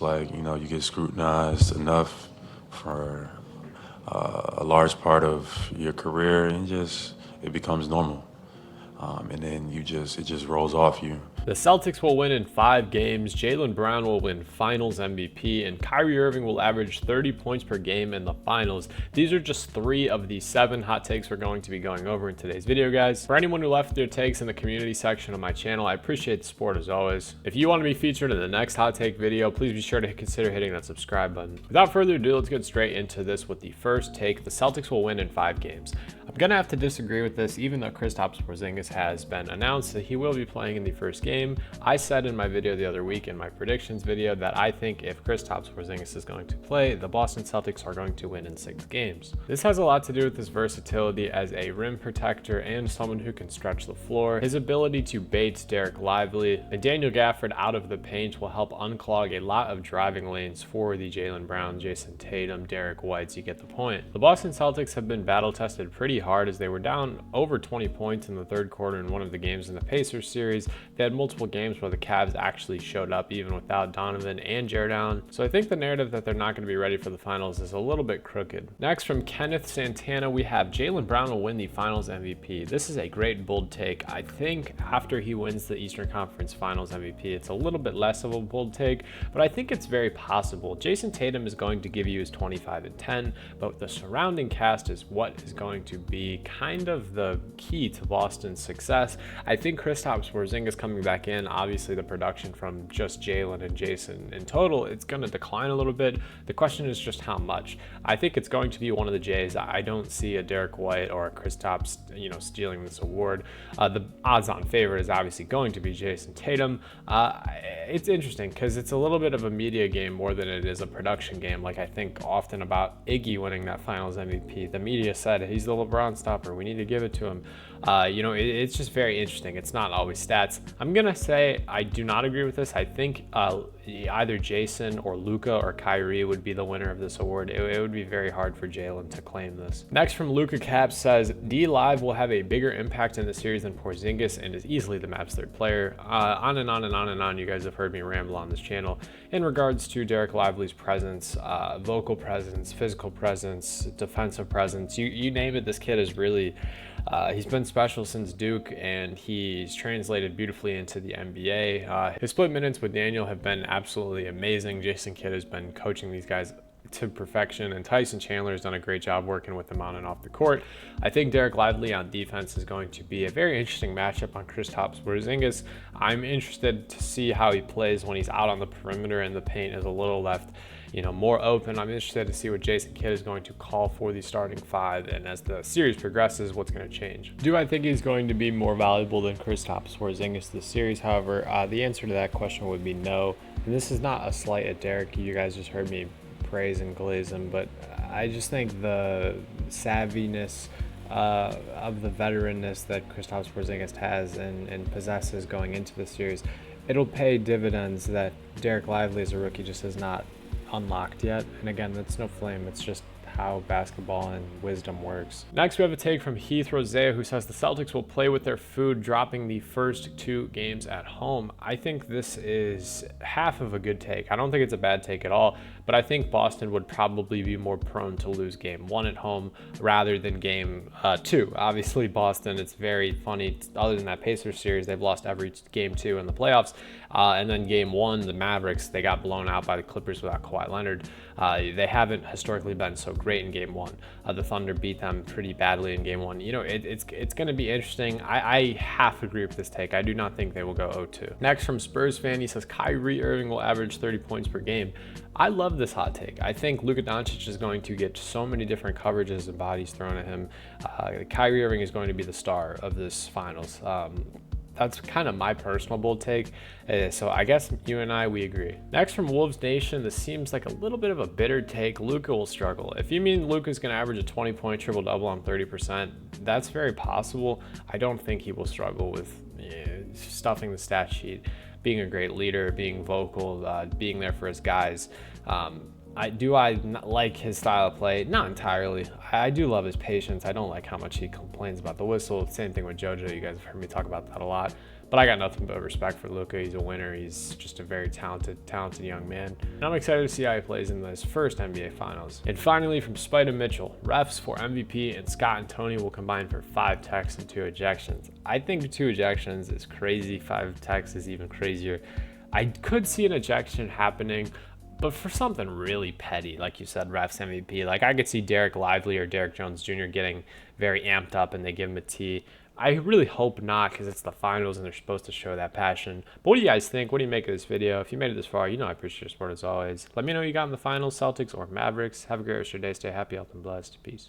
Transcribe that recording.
Like, you get scrutinized enough for a large part of your career, and it becomes normal. And then it just rolls off you. The Celtics will win in 5 games, Jaylen Brown will win Finals MVP, and Kyrie Irving will average 30 points per game in the Finals. These are just 3 of the 7 hot takes we're going to be going over in today's video, guys. For anyone who left their takes in the community section of my channel, I appreciate the support as always. If you want to be featured in the next hot take video, please be sure to consider hitting that subscribe button. Without further ado, let's get straight into this with the first take. The Celtics will win in 5 games. I'm going to have to disagree with this, even though Kristaps Porzingis has been announced that he will be playing in the first game. I said in my video the other week, in my predictions video, that I think if Kristaps Porzingis is going to play, the Boston Celtics are going to win in 6 games. This has a lot to do with his versatility as a rim protector and someone who can stretch the floor. His ability to bait Derek Lively and Daniel Gafford out of the paint will help unclog a lot of driving lanes for the Jaylen Brown, Jason Tatum, Derek Whites. You get the point. The Boston Celtics have been battle tested pretty hard as they were down over 20 points in the third quarter in one of the games in the Pacers series. They had multiple games where the Cavs actually showed up even without Donovan and Jared Allen. So I think the narrative that they're not going to be ready for the finals is a little bit crooked. Next, from Kenneth Santana, we have Jaylen Brown will win the Finals MVP. This is a great bold take. I think after he wins the Eastern Conference Finals MVP, it's a little bit less of a bold take, but I think it's very possible. Jason Tatum is going to give you his 25 and 10, but the surrounding cast is what is going to be kind of the key to Boston's success. I think Kristaps Porzingis coming back in, obviously the production from just Jaylen and Jason in total, it's going to decline a little bit. The question is just how much. I think it's going to be one of the Jays. I don't see a Derek White or a Kristaps, stealing this award. The odds-on favorite is obviously going to be Jason Tatum. It's interesting because it's a little bit of a media game more than it is a production game. Like I think often about Iggy winning that Finals MVP. The media said he's the LeBron stopper. We need to give it to him. It's just very interesting. It's not always stats. I'm gonna say I do not agree with this. I think either Jason or Luka or Kyrie would be the winner of this award. It would be very hard for Jaylen to claim this. Next, from Luka Caps, says D Live will have a bigger impact in the series than Porzingis and is easily the Mavs' third player. On and on and on and on. You guys have heard me ramble on this channel in regards to Derek Lively's presence, vocal presence, physical presence, defensive presence. You name it. This kid is really. He's been special since Duke, and he's translated beautifully into the NBA. His split minutes with Daniel have been absolutely amazing. Jason Kidd has been coaching these guys to perfection, and Tyson Chandler has done a great job working with them on and off the court. I think Derek Lively on defense is going to be a very interesting matchup on Kristaps Porzingis. I'm interested to see how he plays when he's out on the perimeter and the paint is a little left more open. I'm interested to see what Jason Kidd is going to call for the starting 5, and as the series progresses, what's going to change. Do I think he's going to be more valuable than Kristaps Porzingis this series? However, the answer to that question would be no. And this is not a slight at Derek. You guys just heard me praise and glaze him, but I just think the savviness of the veteranness that Kristaps Porzingis has and possesses going into the series, it'll pay dividends that Derek Lively as a rookie just has not unlocked yet. And again, that's no flame, it's just how basketball and wisdom works. Next, we have a take from Heath Rosea, who says the Celtics will play with their food, dropping the first 2 games at home. I think this is half of a good take. I don't think it's a bad take at all, but I think Boston would probably be more prone to lose game 1 at home rather than game 2. Obviously, Boston, it's very funny. Other than that Pacers series, they've lost every game 2 in the playoffs. And then game 1, the Mavericks, they got blown out by the Clippers without Kawhi Leonard. They haven't historically been so great in game 1. The Thunder beat them pretty badly in game 1. It's going to be interesting. I half agree with this take. I do not think they will go 0-2. Next, from Spurs fan, he says Kyrie Irving will average 30 points per game. I love this hot take. I think Luka Doncic is going to get so many different coverages and bodies thrown at him. Kyrie Irving is going to be the star of this finals. That's kind of my personal bold take. So I guess you and we agree. Next, from Wolves Nation, this seems like a little bit of a bitter take. Luka will struggle. If you mean Luka's going to average a 20-point triple-double on 30%, that's very possible. I don't think he will struggle with stuffing the stat sheet, being a great leader, being vocal, being there for his guys. Do I like his style of play? Not entirely. I do love his patience. I don't like how much he complains about the whistle. Same thing with JoJo. You guys have heard me talk about that a lot. But I got nothing but respect for Luka. He's a winner. He's just a very talented young man. And I'm excited to see how he plays in this first NBA Finals. And finally, from Spida Mitchell, refs for MVP and Scott and Tony will combine for 5 techs and 2 ejections. I think 2 ejections is crazy. 5 techs is even crazier. I could see an ejection happening, but for something really petty, like you said, refs MVP, like I could see Derek Lively or Derek Jones Jr. getting very amped up and they give him a T. I really hope not, because it's the finals and they're supposed to show that passion. But what do you guys think? What do you make of this video? If you made it this far, you know I appreciate your support as always. Let me know who you got in the finals, Celtics or Mavericks. Have a great rest of your day. Stay happy, healthy, and blessed. Peace.